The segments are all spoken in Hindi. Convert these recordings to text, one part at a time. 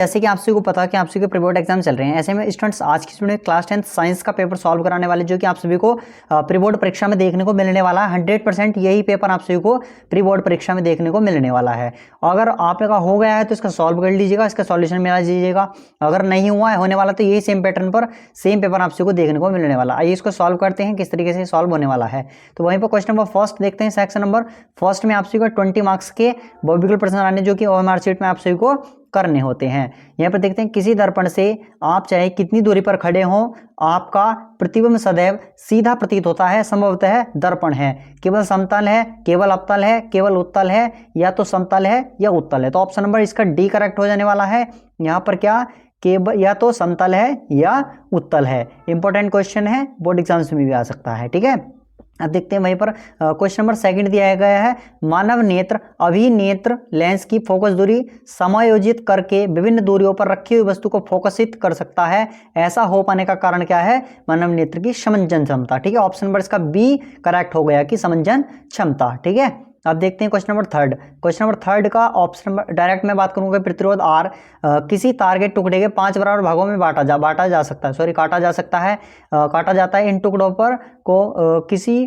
जैसे कि आप सभी को पता है कि आप सभी के प्री बोर्ड एग्जाम चल रहे हैं, ऐसे में स्टूडेंट्स आज की वीडियो में क्लास 10 साइंस का पेपर सॉल्व कराने वाले, जो कि आप सभी को प्री बोर्ड परीक्षा में देखने को मिलने वाला है। 100% यही पेपर आप सभी को प्री बोर्ड परीक्षा में देखने को मिलने वाला है। अगर आपका हो गया है तो इसका सॉल्व कर लीजिएगा, इसका सॉल्यूशन मिला दीजिएगा। अगर नहीं हुआ है, होने वाला, तो यही सेम पैटर्न पर सेम पेपर आप सभी को देखने को मिलने वाला। आइए इसको सॉल्व करते हैं, किस तरीके से सॉल्व होने वाला है। तो वहीं पर क्वेश्चन नंबर फर्स्ट देखते हैं। सेक्शन नंबर फर्स्ट में आप सभी को 20 मार्क्स के बहुविकल्प प्रश्न आने, जो कि ओएमआर शीट में आप सभी को करने होते हैं। यहाँ पर देखते हैं, किसी दर्पण से आप चाहे कितनी दूरी पर खड़े हों, आपका प्रतिबिंब सदैव सीधा प्रतीत होता है। संभवतः दर्पण है, केवल समतल है, केवल अवतल है, केवल उत्तल है, या तो समतल है या उत्तल है। तो ऑप्शन नंबर इसका डी करेक्ट हो जाने वाला है। यहाँ पर क्या, केवल या तो समतल है या उत्तल है। इंपॉर्टेंट क्वेश्चन है, बोर्ड एग्जाम्स में भी आ सकता है। ठीक है, अब देखते हैं वहीं पर क्वेश्चन नंबर सेकंड दिया गया है। मानव नेत्र अभिनेत्र लेंस की फोकस दूरी समायोजित करके विभिन्न दूरियों पर रखी हुई वस्तु को फोकसित कर सकता है। ऐसा हो पाने का कारण क्या है? मानव नेत्र की समंजन क्षमता। ठीक है, ऑप्शन नंबर इसका बी करेक्ट हो गया कि समंजन क्षमता। ठीक है, अब देखते हैं question number third. Question number third का ऑप्शन नंबर डायरेक्ट मैं बात करूंगा। प्रतिरोध आर किसी तार के टुकड़े के 5 बराबर भागों में काटा जा सकता है, काटा जाता है। इन टुकड़ों पर को किसी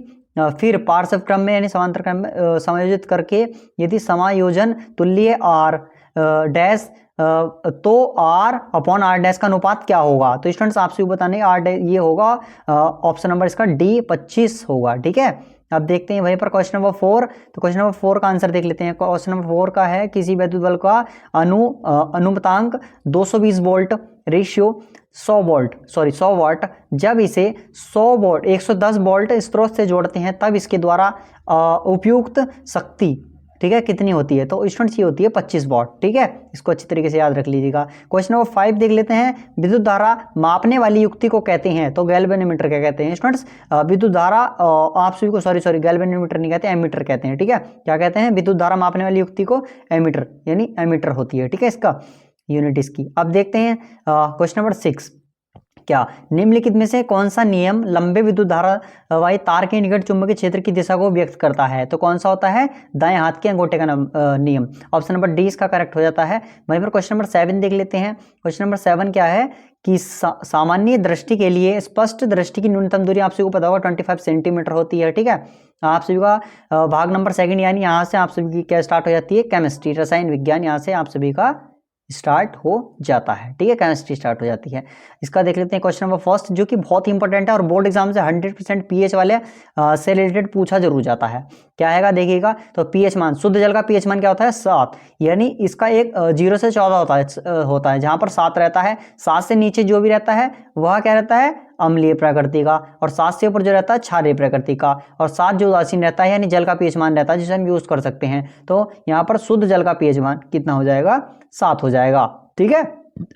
फिर पार्श्व क्रम में यानी समांतर क्रम में समायोजित करके यदि समायोजन तुल्य आर डैश तो आर अपॉन आर डैश का अनुपात क्या होगा? तो स्टूडेंट्स आपसे बताने आर ये होगा ऑप्शन नंबर इसका डी 25 होगा। ठीक है, अब देखते हैं वहीं पर क्वेश्चन नंबर 4। तो क्वेश्चन नंबर 4 का आंसर देख लेते हैं। क्वेश्चन नंबर 4 का है, किसी वैद्युत बल का अनुपातांक 220 वोल्ट रेशियो 100 वाट, जब इसे 110 वोल्ट स्रोत से जोड़ते हैं तब इसके द्वारा उपयुक्त शक्ति, ठीक है, कितनी होती है? तो स्टूडेंट्स ये होती है 25 वॉट। ठीक है, इसको अच्छी तरीके से याद रख लीजिएगा। क्वेश्चन नंबर 5 देख लेते हैं। विद्युत धारा मापने वाली युक्ति को कहते हैं, तो गैल्वेनोमीटर क्या कहते हैं स्टूडेंट्स? विद्युत धारा आप सभी को सॉरी गैल्वेनोमीटर नहीं कहते, एमीटर कहते हैं। ठीक है, क्या कहते हैं? विद्युत धारा मापने वाली युक्ति को एमीटर यानी एमीटर होती है। ठीक है, इसका यूनिट इसकी। अब देखते हैं क्वेश्चन नंबर 6। क्या निम्नलिखित में से कौन सा नियम लंबे विद्युत धारा वाले तार के निकट चुंबकीय क्षेत्र की दिशा को व्यक्त करता है? तो कौन सा होता है? दाएं हाथ के अंगूठे का नियम। ऑप्शन नंबर डी इसका करेक्ट हो जाता है। वहीं पर क्वेश्चन नंबर 7 देख लेते हैं। क्वेश्चन नंबर 7 क्या है कि सामान्य दृष्टि के लिए स्पष्ट दृष्टि की न्यूनतम दूरी आप सभी को पता होगा 25 सेंटीमीटर होती है। ठीक है, आप सभी का भाग नंबर 2 यानी यहाँ से आप सभी की क्या स्टार्ट हो जाती है? केमिस्ट्री, रसायन विज्ञान, यहाँ से आप सभी का स्टार्ट हो जाता है। ठीक है, केमिस्ट्री स्टार्ट हो जाती है। इसका देख लेते हैं क्वेश्चन नंबर फर्स्ट, जो कि बहुत ही इंपॉर्टेंट है और बोर्ड एग्जाम से 100% पीएच वाले से रिलेटेड पूछा जरूर जाता है। क्या आएगा देखिएगा, तो पीएच मान, शुद्ध जल का पीएच मान क्या होता है? 7, यानी इसका एक 0 से 14 होता है जहां पर 7 रहता है। 7 से नीचे जो भी रहता है वह क्या रहता है? अम्लीय प्रकृति का, और 7 से ऊपर जो रहता है क्षारीय प्रकृति का, और 7 जो उदासीन रहता है यानी जल का पीएच मान रहता है जिसे हम यूज कर सकते हैं। तो यहाँ पर शुद्ध जल का पीएच मान कितना हो जाएगा? 7 हो जाएगा। ठीक है,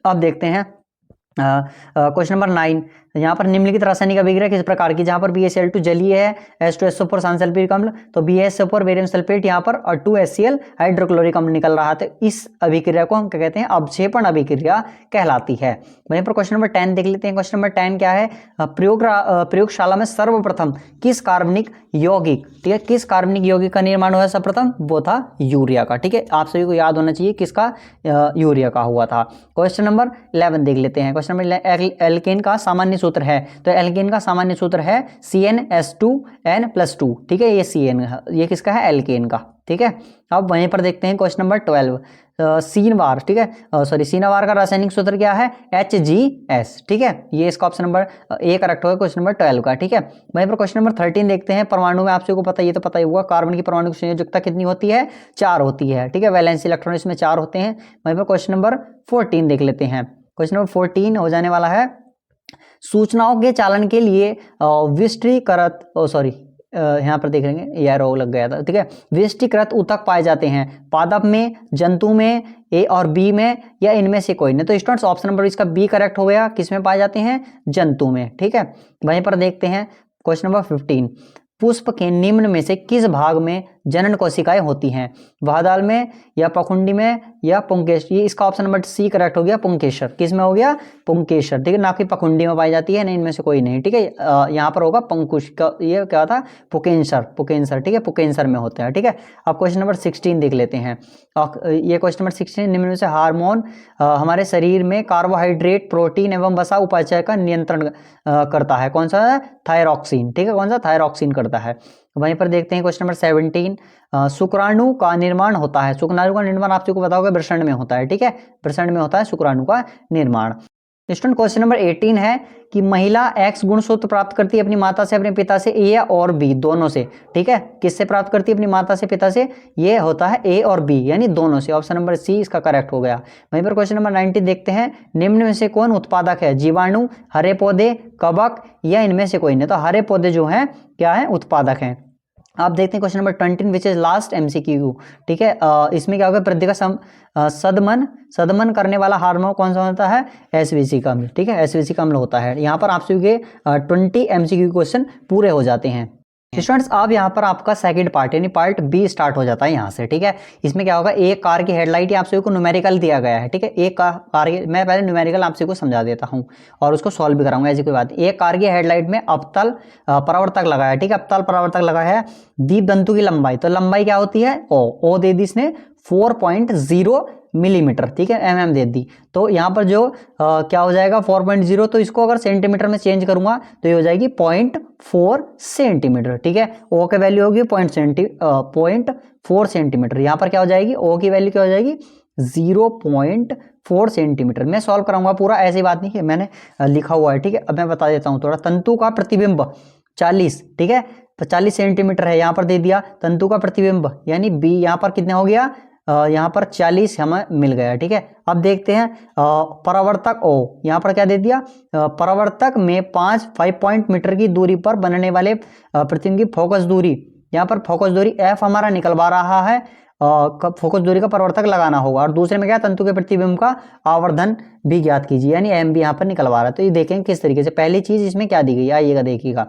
अब देखते हैं क्वेश्चन नंबर 9। यहाँ पर निम्नलिखित रासायनिक अभिक्रिया किस प्रकार की? जहाँ पर BaCl2 जलीय है, H2SO4 सांसल्फ्यूरिक अम्ल, तो BaSO4 बेरियम सल्फेट यहाँ पर, और 2HCl हाइड्रोक्लोरिक अम्ल निकल रहा है। इस अभिक्रिया को हम क्या कहते हैं? अवक्षेपण अभिक्रिया कहलाती है। वहीं पर क्वेश्चन नंबर 10 देख लेते हैं। क्वेश्चन नंबर 10 क्या है? प्रयोगशाला में सर्वप्रथम किस कार्बनिक यौगिक, ठीक है, किस कार्बनिक यौगिक का निर्माण हुआ सर्वप्रथम? वो था यूरिया का। ठीक है, आप सभी को याद होना चाहिए किसका? यूरिया का हुआ था। क्वेश्चन नंबर 11 देख लेते हैं। क्वेश्चन नंबर एल्केन का सामान्य सूत्र है, तो एल्केन का सामान्य सूत्र है CnH2n+2। ठीक है, ये CN, ये किसका है? एल्केन का। ठीक है, अब वहीं पर देखते हैं क्वेश्चन नंबर 12 सीनवार। ठीक है, सीनावार का रासायनिक सूत्र क्या है? HGS। ठीक है, ये इसका ऑप्शन नंबर ए करेक्ट होगा क्वेश्चन नंबर 12 का। ठीक है, वहीं पर क्वेश्चन नंबर 13 देखते हैं। परमाणु में आप सबको पता, ये तो पता ही होगा, कार्बन की परमाणु की संयोजकता कितनी होती है? 4 होती है। ठीक है, वैलेंसी इलेक्ट्रॉन इसमें 4 होते हैं। वहीं पर क्वेश्चन नंबर 14 देख लेते हैं। क्वेश्चन नंबर 14 हो जाने वाला है, सूचनाओं के चालन के लिए विष्टिकृत यहाँ पर देख लेंगे, यह रोग लग गया था। ठीक है, विष्टिकृत ऊतक पाए जाते हैं पादप में, जंतु में, ए और बी में, या इनमें से कोई नहीं? तो स्टूडेंट्स ऑप्शन नंबर इसका बी करेक्ट हो गया। किसमें पाए जाते हैं? जंतु में। ठीक है, वहीं पर देखते हैं क्वेश्चन नंबर 15, पुष्प के निम्न में से किस भाग में जनन कोशिकाएं होती हैं, बाह्यदाल में या पखुंडी में या पुंकेसर। ये इसका ऑप्शन नंबर सी करेक्ट हो गया, पुंकेसर। किस में हो गया? पुंकेसर, ठीक है, ना कि पखुंडी में पाई जाती है, नहीं इनमें से कोई नहीं, ठीक है। यहाँ पर होगा पंकुश का, ये क्या था? पुकेंसर, पुकेंसर, ठीक है, पुकेंसर में होते हैं, ठीक है। अब क्वेश्चन नंबर 16 देख लेते हैं। ये क्वेश्चन नंबर 16, निम्न में से हार्मोन हमारे शरीर में कार्बोहाइड्रेट, प्रोटीन एवं वसा उपापचय का नियंत्रण करता है? कौन सा है? थायरॉक्सिन, ठीक है, कौन सा? थायरॉक्सिन करता है। वहीं पर देखते हैं क्वेश्चन नंबर 17, शुक्राणु का निर्माण होता है। शुक्राणु का निर्माण आप सबको पता होगा वृषण में होता है, ठीक है, वृषण में होता है शुक्राणु का निर्माण। स्टूडेंट क्वेश्चन नंबर 18 है कि महिला एक्स गुणसूत्र प्राप्त करती है अपनी माता से, अपने पिता से, ए और बी दोनों से, ठीक है। किससे प्राप्त करती है? अपनी माता से, पिता से। ये होता है ए और बी, यानी दोनों से। ऑप्शन नंबर सी इसका करेक्ट हो गया। वहीं पर क्वेश्चन नंबर 19 देखते हैं, निम्न में से कौन उत्पादक है? जीवाणु, हरे पौधे, कवक या इनमें से कोई नहीं? तो हरे पौधे जो हैं क्या है? उत्पादक हैं। आप देखते हैं question number 20 which is last MCQ, ठीक है। इसमें क्या होगा? वृद्धि का सदमन करने वाला हार्मोन कौन सा होता है? SVC का अम्ल, ठीक है, SVC का अम्ल होता है। यहाँ पर आप सभी के 20 MCQ क्वेश्चन पूरे हो जाते हैं। स्टूडेंट्स अब यहाँ पर आपका सेकंड पार्ट यानी पार्ट बी स्टार्ट हो जाता है यहाँ से, ठीक है। इसमें क्या होगा? एक कार की हेडलाइट आप सभी को न्यूमेरिकल दिया गया है, ठीक है। एक कार की, मैं पहले न्यूमेरिकल आप सभी को समझा देता हूँ और उसको सॉल्व भी कराऊंगा, ऐसी कोई बात। एक कार की हेडलाइट में अवतल परावर्तक लगाया है, ठीक है, अवतल परावर्तक लगाया है। दीप तंतु की लंबाई, तो लंबाई क्या होती है? ओ दे दी इसने 4.0 मिलीमीटर, ठीक है, mm दे दी। तो यहाँ पर जो क्या हो जाएगा? 4.0, तो इसको अगर सेंटीमीटर में चेंज करूंगा तो ये हो जाएगी 0.4 सेंटीमीटर, ठीक है। ओ की वैल्यू होगी 0.4 सेंटीमीटर। यहाँ पर क्या हो जाएगी? ओ की वैल्यू क्या हो जाएगी? 0.4 सेंटीमीटर। मैं सॉल्व कराऊंगा पूरा, ऐसी बात नहीं है, मैंने लिखा हुआ है, ठीक है। अब मैं बता देता हूँ थोड़ा। तंतु का प्रतिबिंब 40, ठीक है, तो 40 सेंटीमीटर है, यहाँ पर दे दिया। तंतु का प्रतिबिंब यानी बी, यहाँ पर कितना हो गया? यहाँ पर 40 हमें मिल गया, ठीक है। अब देखते हैं परावर्तक ओ, यहाँ पर क्या दे दिया? परावर्तक में 5 मीटर की दूरी पर बनने वाले प्रतिबिंब की फोकस दूरी, यहाँ पर फोकस दूरी F हमारा निकलवा रहा है। फोकस दूरी का परावर्तक लगाना होगा। और दूसरे में क्या? तंतु के प्रतिबिंब का आवर्धन भी ज्ञात कीजिए, यानी M भी यहाँ पर निकलवा रहा है। तो ये देखें किस तरीके से। पहली चीज इसमें क्या दी गई, आइएगा देखिएगा।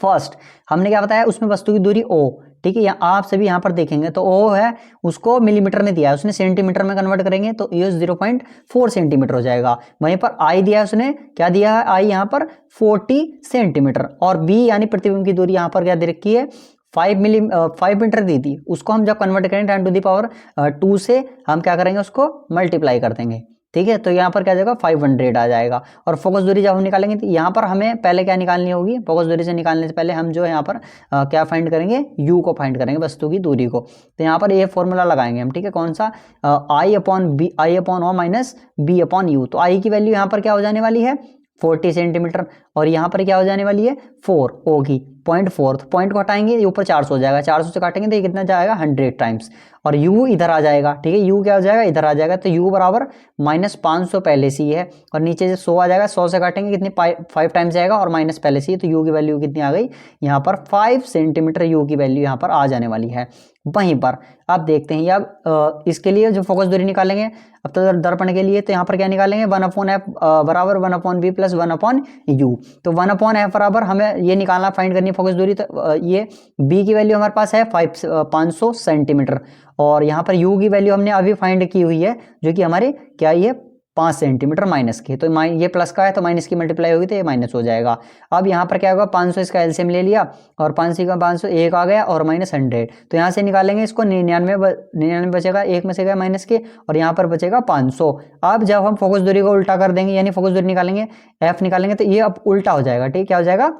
फर्स्ट हमने क्या बताया? उसमें वस्तु की दूरी O, ठीक है। आप सभी यहाँ पर देखेंगे तो O है, उसको मिलीमीटर में दिया है, उसने सेंटीमीटर में कन्वर्ट करेंगे तो ये 0.4 सेंटीमीटर हो जाएगा। वहीं पर I दिया है, उसने क्या दिया है? I यहाँ पर 40 सेंटीमीटर। और B यानी प्रतिबिंब की दूरी यहाँ पर क्या दे रखी है? 5 मीटर दी थी। उसको हम जब कन्वर्ट करेंगे 10⁻2 से हम क्या करेंगे? उसको मल्टीप्लाई कर देंगे, ठीक है। तो यहाँ पर क्या आ जाएगा? 500 आ जाएगा। और फोकस दूरी जब हम निकालेंगे तो यहाँ पर हमें पहले क्या निकालनी होगी? फोकस दूरी से निकालने से पहले हम जो है यहाँ पर क्या फाइंड करेंगे? U को फाइंड करेंगे, वस्तु की दूरी को। तो यहाँ पर ये फॉर्मूला लगाएंगे हम, ठीक है, कौन सा? I/O minus B/U। तो I की वैल्यू यहाँ पर क्या हो जाने वाली है? 40 सेंटीमीटर। और यहाँ पर क्या हो जाने वाली है? 4 होगी 0.4। तो पॉइंट को हटाएंगे, ये ऊपर 400 हो जाएगा, 400 से काटेंगे तो ये कितना जाएगा? 100 टाइम्स। और U इधर आ जाएगा, ठीक है, U क्या हो जाएगा? इधर आ जाएगा। तो U बराबर -500 पहले से ही है। और नीचे से 100 आ जाएगा, 100 से काटेंगे कितनी? 5 टाइम्स जाएगा और माइनस पहले से ही। तो U की वैल्यू कितनी आ गई? यहाँ पर 5 सेंटीमीटर U की वैल्यू यहाँ पर आ जाने वाली है। वहीं पर आप देखते हैं अब इसके लिए जो फोकस दूरी निकालेंगे अब तो दर्पण के लिए, तो यहाँ पर क्या निकालेंगे? 1/f बराबर 1/b प्लस 1/u। तो 1/f बराबर हमें ये निकालना, फाइंड करनी है फोकस दूरी। तो ये b की वैल्यू हमारे पास है 500 सेंटीमीटर। और यहाँ पर u की वैल्यू हमने अभी फाइंड की हुई है, जो कि हमारे क्या ये 5 सेंटीमीटर माइनस की। तो ये प्लस का है तो माइनस की मल्टीप्लाई होगी तो ये माइनस हो जाएगा। अब यहाँ पर क्या होगा? 500 इसका एलसीएम ले लिया और 500 का 500 1 आ गया और -100। तो यहाँ से निकालेंगे इसको, 99 बचेगा, एक में से गया माइनस के, और यहाँ पर बचेगा 500। अब जब हम फोकस दूरी को उल्टा कर देंगे यानी फोकस दूरी निकालेंगे, एफ निकालेंगे, तो ये अब उल्टा हो जाएगा, ठीक, क्या हो जाएगा?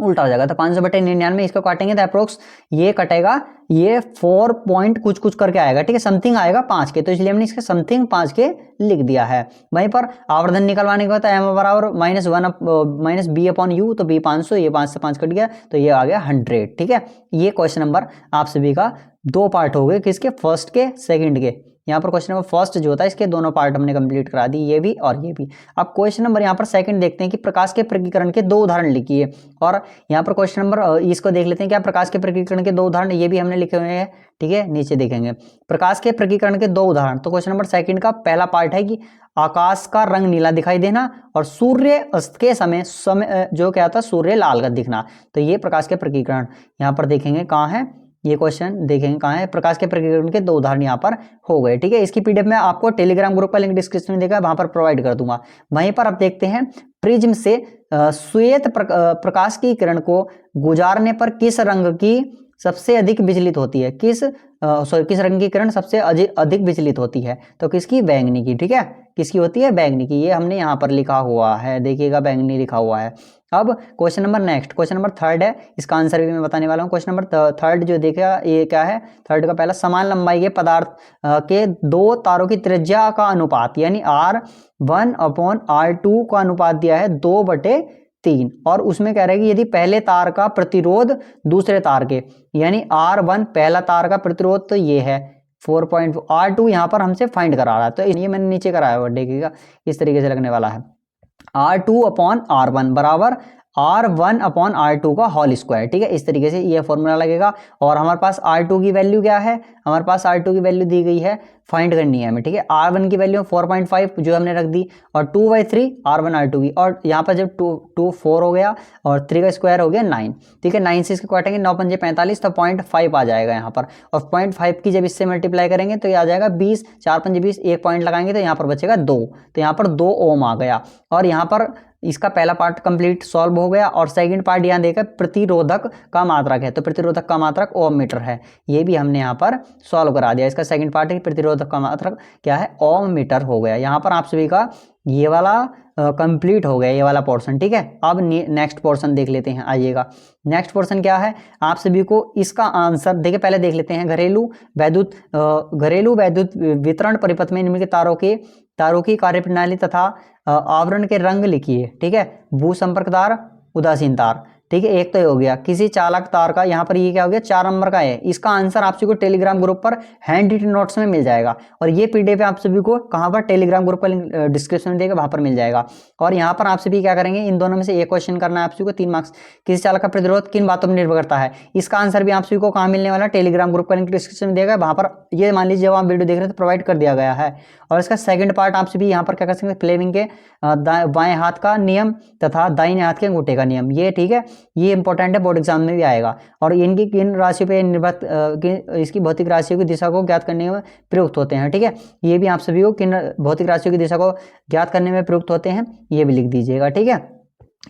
उल्टा हो जाएगा। तो 500/99 इसको काटेंगे तो अप्रोक्स ये कटेगा, ये 4 पॉइंट कुछ कुछ करके आएगा, ठीक है, समथिंग आएगा 5 के। तो इसलिए हमने इसके समथिंग 5 के लिख दिया है। वहीं पर आवर्धन निकलवाने का होता है m बराबर -b/u। तो b 500, ये 5 से 5 कट गया तो ये आ गया 100, ठीक है। ये क्वेश्चन नंबर आप सभी का 2 पार्ट हो गए, किसके? फर्स्ट के, सेकंड के। यहाँ पर क्वेश्चन नंबर फर्स्ट जो होता है इसके दोनों पार्ट हमने कंप्लीट करा दी, ये भी और ये भी। अब क्वेश्चन नंबर यहाँ पर सेकंड देखते हैं कि प्रकाश के पृथक्करण के 2 उदाहरण लिखिए। और यहाँ पर क्वेश्चन नंबर इसको देख लेते हैं, क्या प्रकाश के पृथक्करण के 2 उदाहरण, ये भी हमने लिखे हुए हैं, ठीक है, नीचे देखेंगे प्रकाश के पृथक्करण के 2 उदाहरण। तो क्वेश्चन नंबर सेकंड का पहला पार्ट है कि आकाश का रंग नीला दिखाई देना और सूर्य अस्त के समय जो क्या था? सूर्य लाल का दिखना। तो ये प्रकाश के पृथक्करण यहाँ पर देखेंगे कहाँ है? ये क्वेश्चन देखेंगे कहाँ है, प्रकाश के प्रकीर्णन के 2 उदाहरण यहाँ पर हो गए। ठीक है, इसकी पीडीएफ में आपको टेलीग्राम ग्रुप का लिंक डिस्क्रिप्शन में देखा, वहां पर प्रोवाइड कर दूंगा। वहीं पर आप देखते हैं प्रिज्म से श्वेत प्रकाश की किरण को गुजारने पर किस रंग की सबसे अधिक विचलित होती है, किस रंग की किरण सबसे अधिक विचलित होती है, तो किसकी, बैंगनी की। ठीक है, किसकी होती है, बैंगनी की। ये हमने यहाँ पर लिखा हुआ है, देखिएगा बैंगनी लिखा हुआ है। अब question number next, question number 3 है, इसका आंसर भी मैं बताने वाला हूँ। क्वेश्चन नंबर 3 जो देखा, ये क्या है, 3 का पहला, समान लंबाई के पदार्थ के 2 तारों की त्रिज्या का अनुपात, यानी R1/R2 का अनुपात दिया है 2/3, और उसमें कह रहा है कि यदि पहले तार का प्रतिरोध दूसरे तार के, यानी R1 पहला तार का प्रतिरोध तो ये है 4. R2 यहाँ पर हमसे फाइंड करा रहा है, तो ये मैंने नीचे कराया हुआ, देखिएगा इस तरीके से लगने वाला है। R2/R1 बराबर R1/R2 का होल स्क्वायर। ठीक है, इस तरीके से ये फॉर्मूला लगेगा। और हमारे पास R2 की वैल्यू क्या है, हमारे पास R2 की वैल्यू दी गई है, फाइंड करनी है हमें। ठीक है, R1 की वैल्यू 4.5 जो हमने रख दी, और 2/3 R1 R2 की, और यहाँ पर जब 2 4 हो गया और 3 का स्क्वायर हो गया 9। ठीक है, 9 से इसको काटेंगे, 9 पंजे 45, तो 0.5 आ जाएगा यहाँ पर। और 0.5 की जब इससे मल्टीप्लाई करेंगे तो ये आ जाएगा 20, 4 पंजे 20, 1 पॉइंट लगाएंगे तो यहाँ पर बचेगा 2, तो यहाँ पर 2 ओम आ गया। और यहाँ पर इसका पहला पार्ट कंप्लीट सॉल्व हो गया। और सेकंड पार्ट यहाँ देखा, प्रतिरोधक का मात्रक है, तो प्रतिरोधक का मात्रक ओम मीटर है, ये भी हमने यहाँ पर सॉल्व करा दिया। इसका सेकंड पार्ट है, प्रतिरोधक का मात्रक क्या है, ओम मीटर हो गया। यहाँ पर आप सभी का ये वाला कंप्लीट हो गया, ये वाला पोर्शन। ठीक है, अब नेक्स्ट पोर्शन देख लेते हैं, आइएगा। नेक्स्ट पोर्शन क्या है, आप सभी को इसका आंसर देखिए, पहले देख लेते हैं। घरेलू वैद्युत वितरण परिपथ में निम्नलिखित तारों की कार्यप्रणाली तथा आवरण के रंग लिखिए। ठीक है, भू संपर्क तार, उदासीन तार। ठीक है, एक तो ये हो गया। किसी चालक तार का, यहाँ पर ये क्या हो गया, 4 नंबर का है। इसका आंसर आप सभी को टेलीग्राम ग्रुप पर हैंड रिटन नोट्स में मिल जाएगा। और ये पीडीएफ आप सभी को कहाँ पर, टेलीग्राम ग्रुप का लिंक डिस्क्रिप्शन में देगा, वहां पर मिल जाएगा। और यहाँ पर आप सभी क्या करेंगे, इन दोनों में से एक क्वेश्चन करना है आप सभी को, 3 मार्क्स। किसी चालक का प्रतिरोध किन बातों पर निर्भर करता है, इसका आंसर भी आप सभी को कहाँ मिलने वाला, टेलीग्राम ग्रुप का लिंक डिस्क्रिप्शन में देगा, वहां पर ये मान लीजिए जब आप वीडियो देख रहे हैं तो प्रोवाइड कर दिया गया है। और इसका सेकंड पार्ट आप सभी यहाँ पर क्या कर सकते हैं, फ्लेमिंग के बाएं हाथ का नियम तथा दाहिने हाथ के अंगूठे का नियम, ये ठीक है, ये इंपॉर्टेंट है, बोर्ड एग्जाम में भी आएगा। और इनकी किन राशियों पे निर्भर, इसकी भौतिक राशियों की दिशा को ज्ञात करने में प्रयुक्त होते हैं। ठीक है, ये भी आप सभी को किन भौतिक राशियों की दिशा को ज्ञात करने में प्रयुक्त होते हैं, ये भी लिख दीजिएगा। ठीक है,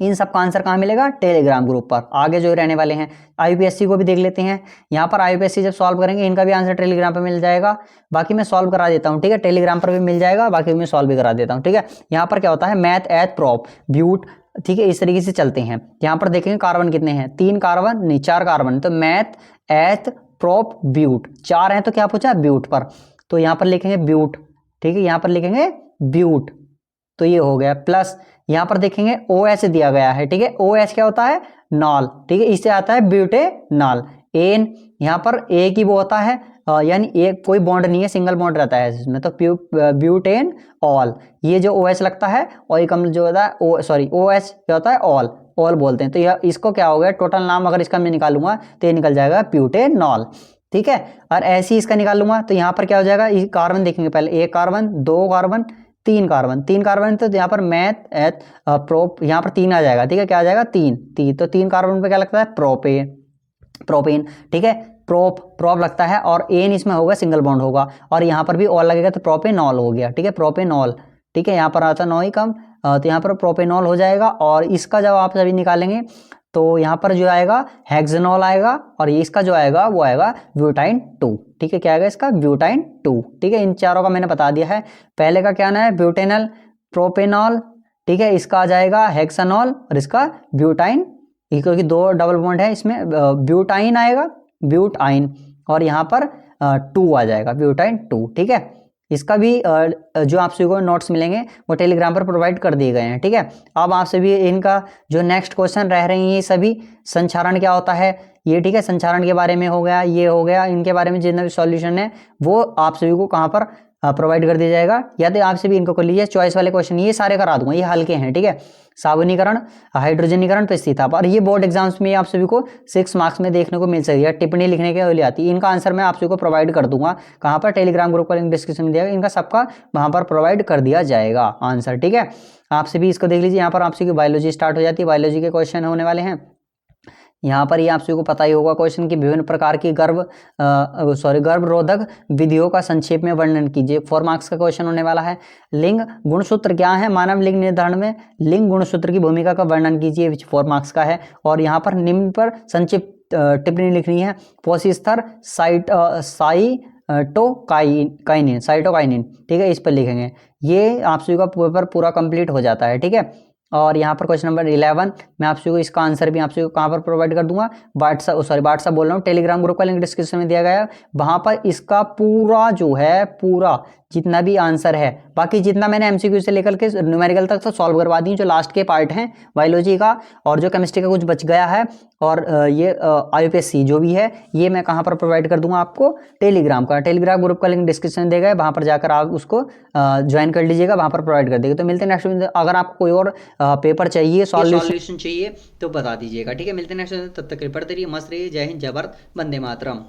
इन सब का आंसर कहाँ मिलेगा, टेलीग्राम ग्रुप पर। आगे जो रहने वाले हैं, आईपीएससी को भी देख लेते हैं। यहाँ पर आईपीएससी जब सॉल्व करेंगे, इनका भी आंसर टेलीग्राम पर मिल जाएगा। बाकी मैं सॉल्व करा देता हूँ। ठीक है, टेलीग्राम पर भी मिल जाएगा, बाकी मैं सॉल्व भी करा देता हूँ। ठीक है, यहाँ पर क्या होता है, मैथ एथ प्रॉप ब्यूट। ठीक है, इस तरीके से चलते हैं। यहाँ पर देखेंगे कार्बन कितने हैं, 3 कार्बन नहीं 4 कार्बन, तो मैथ एथ प्रोप ब्यूट 4 हैं, तो क्या पूछा, ब्यूट पर, तो यहाँ पर लिखेंगे ब्यूट। ठीक है, यहाँ पर लिखेंगे ब्यूट, तो ये हो गया। प्लस यहाँ पर देखेंगे OH दिया गया है। ठीक है, OH क्या होता है, नॉल। ठीक है, इससे आता है ब्यूटेनॉल। एन यहाँ पर एक ही वो होता है, यानी एक कोई बॉन्ड नहीं है, सिंगल बॉन्ड रहता है इसमें, तो ब्यूटेन ऑल। ये जो OH लगता है, और एक जो होता है OH क्या होता है, ऑल बोलते हैं। तो यह इसको क्या हो गया, टोटल नाम अगर इसका मैं निकालूंगा तो ये निकल जाएगा ब्यूटेनॉल। ठीक है, और ऐसे ही इसका निकाल लूंगा तो यहाँ पर क्या हो जाएगा, कार्बन देखेंगे पहले, 1 कार्बन 2 कार्बन 3 कार्बन, तो यहाँ पर मैथ एथ प्रोप, यहाँ पर 3 आ जाएगा। ठीक है, क्या आ जाएगा, 3, तो 3 कार्बन पे क्या लगता है, प्रोपेन। ठीक है, प्रोप लगता है, और एन इसमें होगा, सिंगल बॉन्ड होगा, और यहाँ पर भी ऑल लगेगा तो प्रोपेनॉल हो गया। ठीक है, प्रोपेनॉल। ठीक है, यहाँ पर आता 9 ही कम, तो यहाँ पर प्रोपेनॉल हो जाएगा। और इसका जब आप सभी निकालेंगे तो यहाँ पर जो आएगा हेक्सेनॉल आएगा, और इसका जो आएगा वो आएगा ब्यूटाइन 2। ठीक है, क्या आएगा इसका, ब्यूटाइन 2। ठीक है, इन चारों का मैंने बता दिया है। पहले का क्या नाम है, ब्यूटेनॉल, प्रोपेनॉल। ठीक है, इसका आ जाएगा हेक्सेनॉल, और इसका ब्यूटाइन, क्योंकि 2 डबल बॉन्ड है इसमें, ब्यूटाइन आएगा, ब्यूटाइन, और यहाँ पर 2 आ जाएगा, ब्यूटाइन 2। ठीक है, इसका भी जो आप सभी को नोट्स मिलेंगे वो टेलीग्राम पर प्रोवाइड कर दिए गए हैं। ठीक है, अब आप सभी इनका जो नेक्स्ट क्वेश्चन रह रहे हैं, ये सभी संचारण क्या होता है ये, ठीक है, संचारण के बारे में हो गया, ये हो गया, इनके बारे में जितना भी सॉल्यूशन है वो आप सभी को कहाँ पर प्रोवाइड कर दिया जाएगा, या तो आप सभी इनको कर लीजिए। चॉइस वाले क्वेश्चन ये सारे करा दूंगा, ये हल्के हैं। ठीक है, साबुनीकरण, हाइड्रोजनीकरण पे स्थित, और ये बोर्ड एग्जाम्स में आप सभी को 6 मार्क्स में देखने को मिल सकती है, टिप्पणी लिखने के लिए आती है। इनका आंसर मैं आप सभी को प्रोवाइड कर दूंगा, कहाँ पर, टेलीग्राम ग्रुप का लिंक डिस्क्रिप्शन में दिया, इनका सबका वहाँ पर प्रोवाइड कर दिया जाएगा आंसर। ठीक है, आप सभी इसको देख लीजिए। यहाँ पर आप सभी की बायोलॉजी स्टार्ट हो जाती है, बायोलॉजी के क्वेश्चन होने वाले हैं। यहाँ पर ये आप सभी को पता ही होगा क्वेश्चन की विभिन्न प्रकार की गर्भरोधक विधियों का संक्षेप में वर्णन कीजिए। 4 मार्क्स का क्वेश्चन होने वाला है। लिंग गुणसूत्र क्या है? मानव लिंग निर्धारण में लिंग गुणसूत्र की भूमिका का वर्णन कीजिए, 4 मार्क्स का है। और यहाँ पर निम्न पर संक्षिप्त टिप्पणी लिखनी है। पोषस्तर साइटोकाइनिन, ठीक है, इस पर लिखेंगे। ये आप सभी का पेपर पूरा कंप्लीट हो जाता है, ठीक है। और यहाँ पर क्वेश्चन नंबर 11 मैं आप सभी को इसका आंसर भी आप सभी को कहाँ पर प्रोवाइड कर दूंगा, व्हाट्सएप बोल रहा हूँ, टेलीग्राम ग्रुप का लिंक डिस्क्रिप्शन में दिया गया है। वहाँ पर इसका पूरा जो है पूरा जितना भी आंसर है, बाकी जितना मैंने एमसीक्यू से लेकर के न्यूमेरिकल तक तो सॉल्व करवा दी, जो लास्ट के पार्ट हैं बायोलॉजी का और जो केमिस्ट्री का कुछ बच गया है, और ये आईयूपीएससी जो भी है, ये मैं कहाँ पर प्रोवाइड कर दूंगा आपको, टेलीग्राम ग्रुप का लिंक डिस्क्रिप्शन में देगा, वहाँ पर जाकर आप उसको ज्वाइन कर लीजिएगा, वहाँ पर प्रोवाइड कर देगा। तो मिलते हैं नेक्स्ट वीडियो। अगर आपको कोई और पेपर चाहिए, सॉल्यूशन चाहिए तो बता दीजिएगा, ठीक है। मिलते हैं नेक्स्ट, तब तक पढ़ते रहिए, मस्त रहिए। जय हिंद, जय भारत, वंदे मातरम।